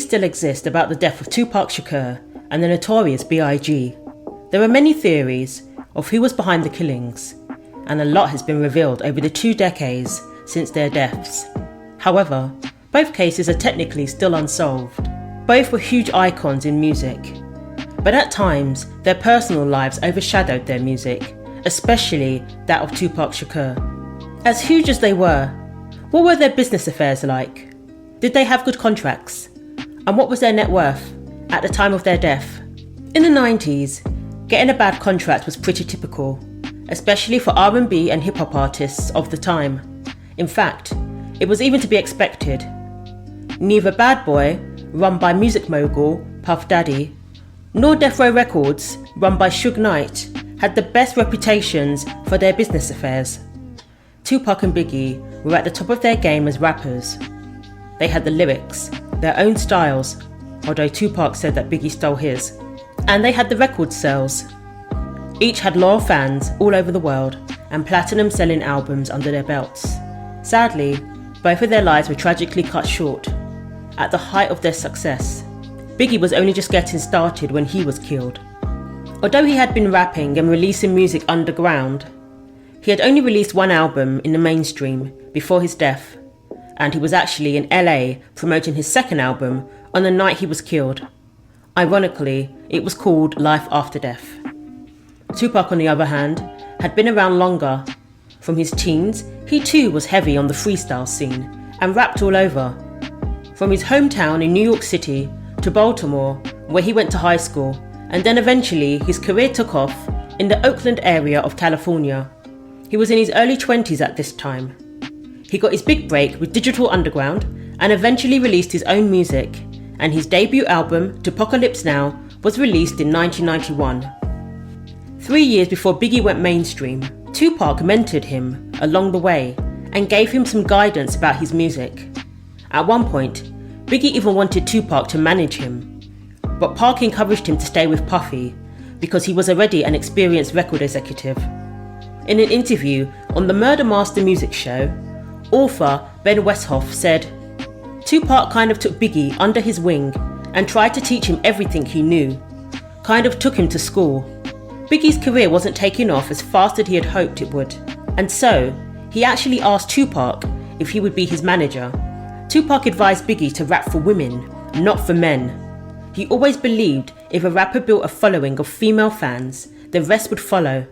theories still exist about the death of Tupac Shakur and the Notorious B.I.G. There are many theories of who was behind the killings, and a lot has been revealed over the 2 decades since their deaths. However, both cases are technically still unsolved. Both were huge icons in music, but at times their personal lives overshadowed their music, especially that of Tupac Shakur. As huge as they were, what were their business affairs like? Did they have good contracts? And what was their net worth at the time of their death? In the 90s, getting a bad contract was pretty typical, especially for R&B and hip-hop artists of the time. In fact, it was even to be expected. Neither Bad Boy, run by music mogul Puff Daddy, nor Death Row Records, run by Suge Knight, had the best reputations for their business affairs. Tupac and Biggie were at the top of their game as rappers. They had the lyrics, their own styles, although Tupac said that Biggie stole his, and they had the record sales. Each had loyal fans all over the world and platinum selling albums under their belts. Sadly, both of their lives were tragically cut short at the height of their success. Biggie was only just getting started when he was killed. Although he had been rapping and releasing music underground, he had only released 1 album in the mainstream before his death, and he was actually in LA promoting his 2nd album on the night he was killed. Ironically, it was called Life After Death. Tupac, on the other hand, had been around longer. From his teens, he too was heavy on the freestyle scene and rapped all over. From his hometown in New York City to Baltimore, where he went to high school, and then eventually his career took off in the Oakland area of California. He was in his early 20s at this time. He got his big break with Digital Underground and eventually released his own music, and his debut album, Tupacalypse Now, was released in 1991. 3 years before Biggie went mainstream, Tupac mentored him along the way and gave him some guidance about his music. At one point, Biggie even wanted Tupac to manage him, but Pac encouraged him to stay with Puffy because he was already an experienced record executive. In an interview on the Murder Master music show, author Ben Westhoff said, "Tupac kind of took Biggie under his wing and tried to teach him everything he knew, kind of took him to school. Biggie's career wasn't taking off as fast as he had hoped it would, and so he actually asked Tupac if he would be his manager. Tupac advised Biggie to rap for women, not for men. He always believed if a rapper built a following of female fans, the rest would follow.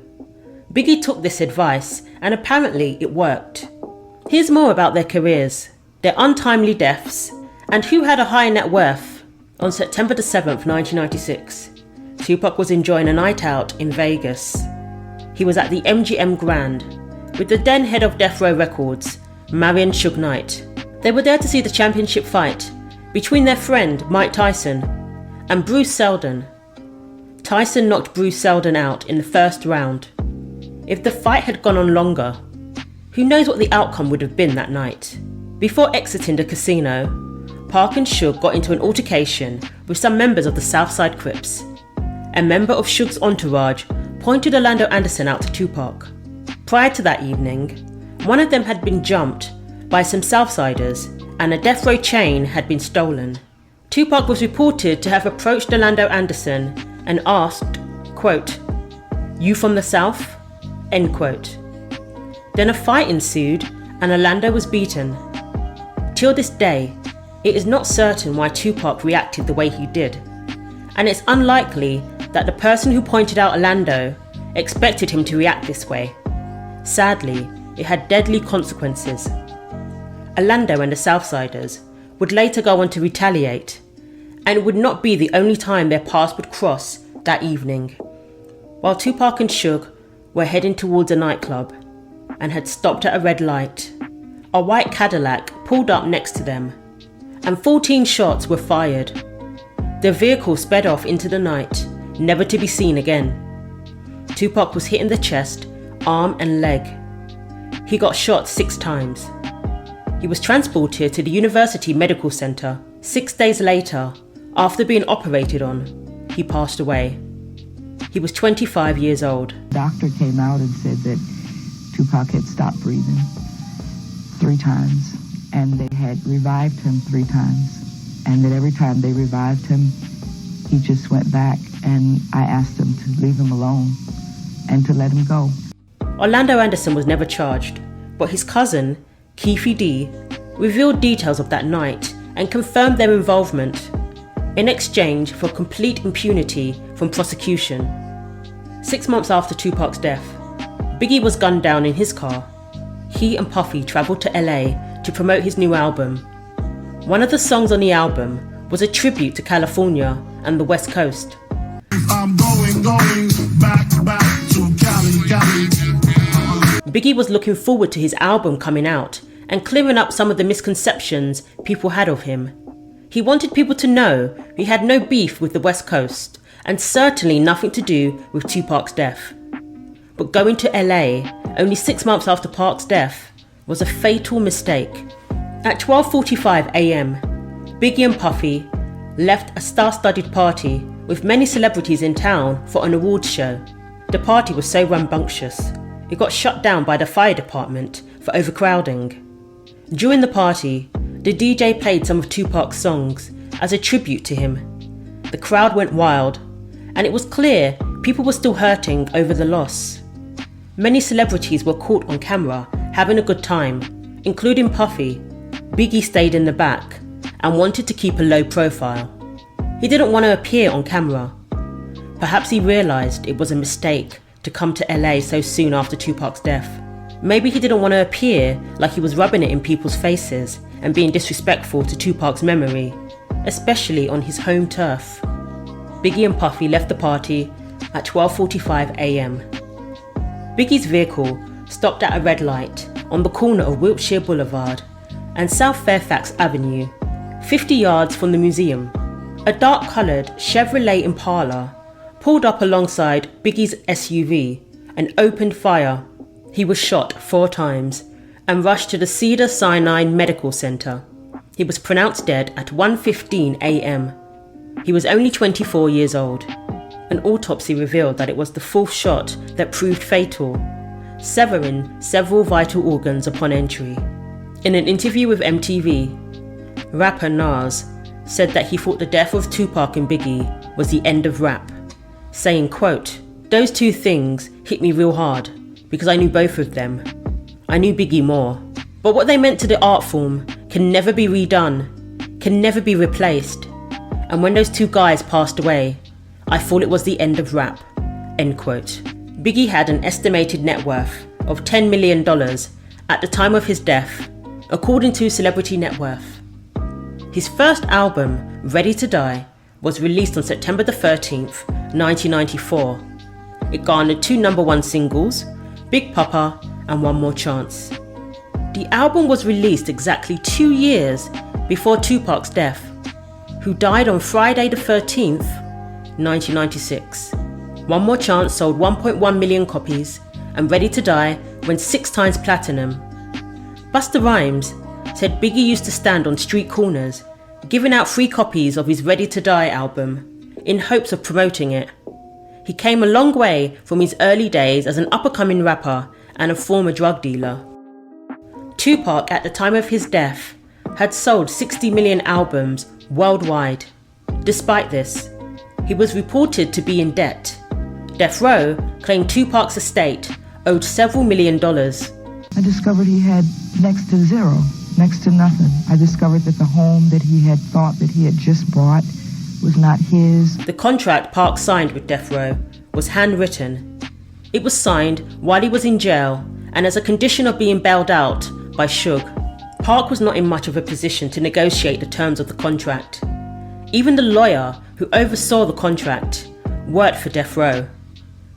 Biggie took this advice, and apparently it worked." Here's more about their careers, their untimely deaths, and who had a high net worth. On September the 7th, 1996, Tupac was enjoying a night out in Vegas. He was at the MGM Grand with the then head of Death Row Records, Marion Suge Knight. They were there to see the championship fight between their friend Mike Tyson and Bruce Seldon. Tyson knocked Bruce Seldon out in the first round. If the fight had gone on longer, who knows what the outcome would have been that night. Before exiting the casino, Pac and Suge got into an altercation with some members of the Southside Crips. A member of Suge's entourage pointed Orlando Anderson out to Tupac. Prior to that evening, one of them had been jumped by some Southsiders and a Death Row chain had been stolen. Tupac was reported to have approached Orlando Anderson and asked, quote, "You from the South?" End quote. Then a fight ensued and Orlando was beaten. Till this day, it is not certain why Tupac reacted the way he did, and it's unlikely that the person who pointed out Orlando expected him to react this way. Sadly, it had deadly consequences. Orlando and the Southsiders would later go on to retaliate, and it would not be the only time their paths would cross that evening. While Tupac and Suge were heading towards a nightclub and had stopped at a red light, a white Cadillac pulled up next to them, and 14 shots were fired. The vehicle sped off into the night, never to be seen again. Tupac was hit in the chest, arm and leg. He got shot 6 times. He was transported to the University Medical Center. 6 days later, after being operated on, he passed away. He was 25 years old. The doctor came out and said that Tupac had stopped breathing 3 times, and they had revived him 3 times. and that every time they revived him, he just went back, and I asked them to leave him alone and to let him go. Orlando Anderson was never charged, but his cousin, Keefe D, revealed details of that night and confirmed their involvement in exchange for complete impunity from prosecution. 6 months after Tupac's death, Biggie was gunned down in his car. He and Puffy travelled to LA to promote his new album. One of the songs on the album was a tribute to California and the West Coast. I'm going back to Cali. Biggie was looking forward to his album coming out and clearing up some of the misconceptions people had of him. He wanted people to know he had no beef with the West Coast and certainly nothing to do with Tupac's death. But going to LA only 6 months after Park's death was a fatal mistake. At 12:45 a.m, Biggie and Puffy left a star-studded party with many celebrities in town for an awards show. The party was so rambunctious, it got shut down by the fire department for overcrowding. During the party, the DJ played some of Tupac's songs as a tribute to him. The crowd went wild, and it was clear people were still hurting over the loss. Many celebrities were caught on camera having a good time, including Puffy. Biggie stayed in the back and wanted to keep a low profile. He didn't want to appear on camera. Perhaps he realised it was a mistake to come to LA so soon after Tupac's death. Maybe he didn't want to appear like he was rubbing it in people's faces and being disrespectful to Tupac's memory, especially on his home turf. Biggie and Puffy left the party at 12:45 a.m. Biggie's vehicle stopped at a red light on the corner of Wiltshire Boulevard and South Fairfax Avenue, 50 yards from the museum. A dark-coloured Chevrolet Impala pulled up alongside Biggie's SUV and opened fire. He was shot 4 times and rushed to the Cedars-Sinai Medical Center. He was pronounced dead at 1:15 a.m. He was only 24 years old. An autopsy revealed that it was the 4th shot that proved fatal, severing several vital organs upon entry. In an interview with MTV, rapper Nas said that he thought the death of Tupac and Biggie was the end of rap, saying, quote, "Those 2 things hit me real hard because I knew both of them. I knew Biggie more. But what they meant to the art form can never be redone, can never be replaced. And when those 2 guys passed away, I thought it was the end of rap," end quote. Biggie had an estimated net worth of $10 million at the time of his death, according to Celebrity Net Worth. His first album, Ready to Die, was released on September the 13th, 1994. It garnered 2 #1 singles, Big Papa and One More Chance. The album was released exactly 2 years before Tupac's death, who died on Friday the 13th, 1996. One More Chance sold 1.1 million copies, and Ready to Die went 6 times platinum. Busta Rhymes said Biggie used to stand on street corners, giving out free copies of his Ready to Die album, in hopes of promoting it. He came a long way from his early days as an up-and-coming rapper and a former drug dealer. Tupac, at the time of his death, had sold 60 million albums worldwide. Despite this, he was reported to be in debt. Death Row claimed Tupac's estate owed several $million. I discovered he had next to zero, next to nothing. I discovered that the home that he had thought that he had just bought was not his. The contract Park signed with Death Row was handwritten. It was signed while he was in jail and as a condition of being bailed out by Suge. Park was not in much of a position to negotiate the terms of the contract. Even the lawyer who oversaw the contract worked for Death Row.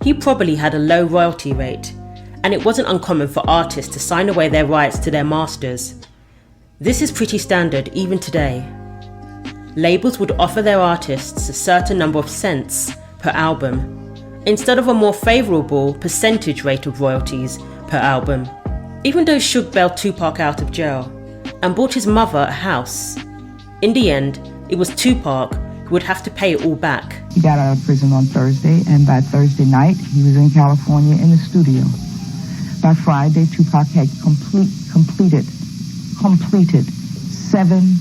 He probably had a low royalty rate, and it wasn't uncommon for artists to sign away their rights to their masters. This is pretty standard even today. Labels would offer their artists a certain number of cents per album, instead of a more favourable percentage rate of royalties per album. Even though Suge bailed Tupac out of jail and bought his mother a house, in the end, it was Tupac who would have to pay it all back. He got out of prison on Thursday, and by Thursday night, he was in California in the studio. By Friday, Tupac had completed 7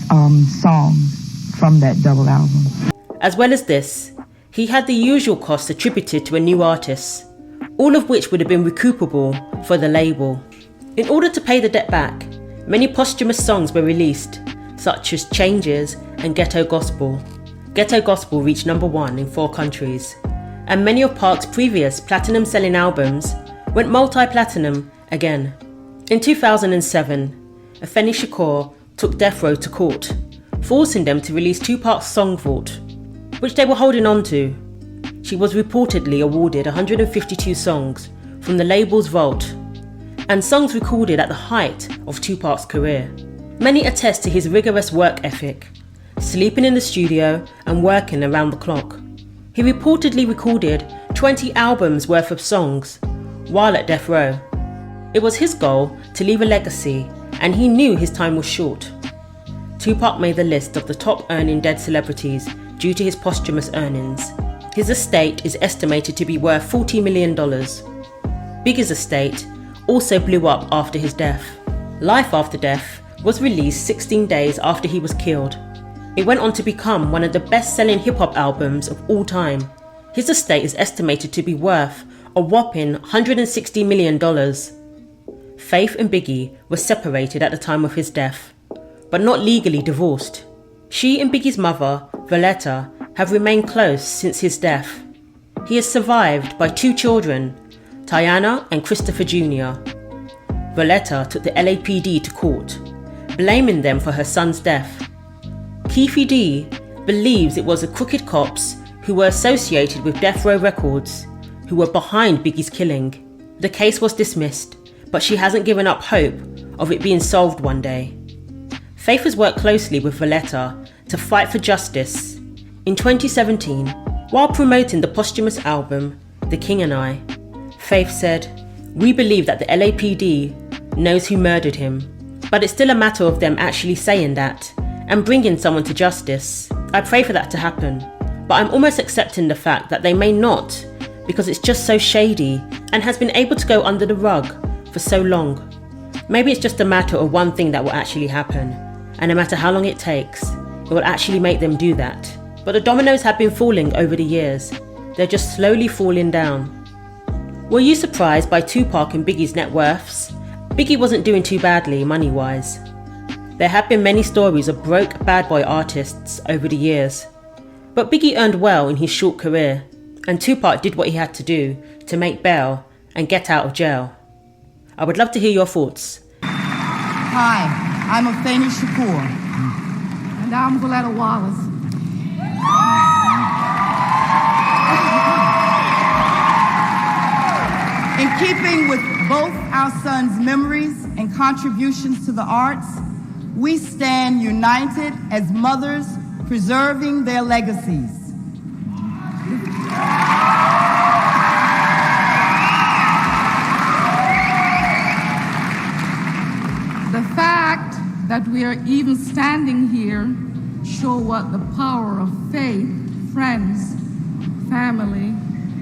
songs from that double album. As well as this, he had the usual costs attributed to a new artist, all of which would have been recoupable for the label. In order to pay the debt back, many posthumous songs were released, such as Changes and Ghetto Gospel. Ghetto Gospel reached #1 in 4 countries, and many of Park's previous platinum-selling albums went multi-platinum again. In 2007, Afeni Shakur took Death Row to court, forcing them to release Tupac's Song Vault, which they were holding on to. She was reportedly awarded 152 songs from the label's vault, and songs recorded at the height of Tupac's career. Many attest to his rigorous work ethic, sleeping in the studio and working around the clock. He reportedly recorded 20 albums worth of songs while at death row. It was his goal to leave a legacy, and he knew his time was short. Tupac made the list of the top earning dead celebrities due to his posthumous earnings. His estate is estimated to be worth $40 million. Biggie's estate also blew up after his death. Life After Death was released 16 days after he was killed. It went on to become one of the best-selling hip-hop albums of all time. His estate is estimated to be worth a whopping $160 million. Faith and Biggie were separated at the time of his death, but not legally divorced. She and Biggie's mother, Valletta, have remained close since his death. He is survived by 2 children, Tiana and Christopher Jr. Valletta took the LAPD to court, blaming them for her son's death. Keefe D believes it was the crooked cops who were associated with Death Row Records who were behind Biggie's killing. The case was dismissed, but she hasn't given up hope of it being solved one day. Faith has worked closely with Valletta to fight for justice. In 2017, while promoting the posthumous album, The King and I, Faith said, "We believe that the LAPD knows who murdered him, but it's still a matter of them actually saying that and bringing someone to justice. I pray for that to happen, but I'm almost accepting the fact that they may not because it's just so shady and has been able to go under the rug for so long. Maybe it's just a matter of one thing that will actually happen, and no matter how long it takes, it will actually make them do that. But the dominoes have been falling over the years. They're just slowly falling down." Were you surprised by Tupac and Biggie's net worths? Biggie wasn't doing too badly money-wise. There have been many stories of broke bad boy artists over the years. But Biggie earned well in his short career, and Tupac did what he had to do to make bail and get out of jail. I would love to hear your thoughts. Hi, I'm Afeni Shakur. And I'm Valletta Wallace. In keeping with both our sons' memories and contributions to the arts, we stand united as mothers preserving their legacies. The fact that we are even standing here show what the power of faith, friends, family,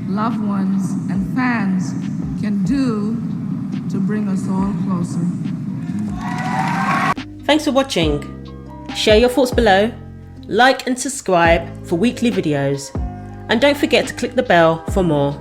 loved ones, and fans can do to bring us all closer. Thanks for watching. Share your thoughts below, like and subscribe for weekly videos, and don't forget to click the bell for more.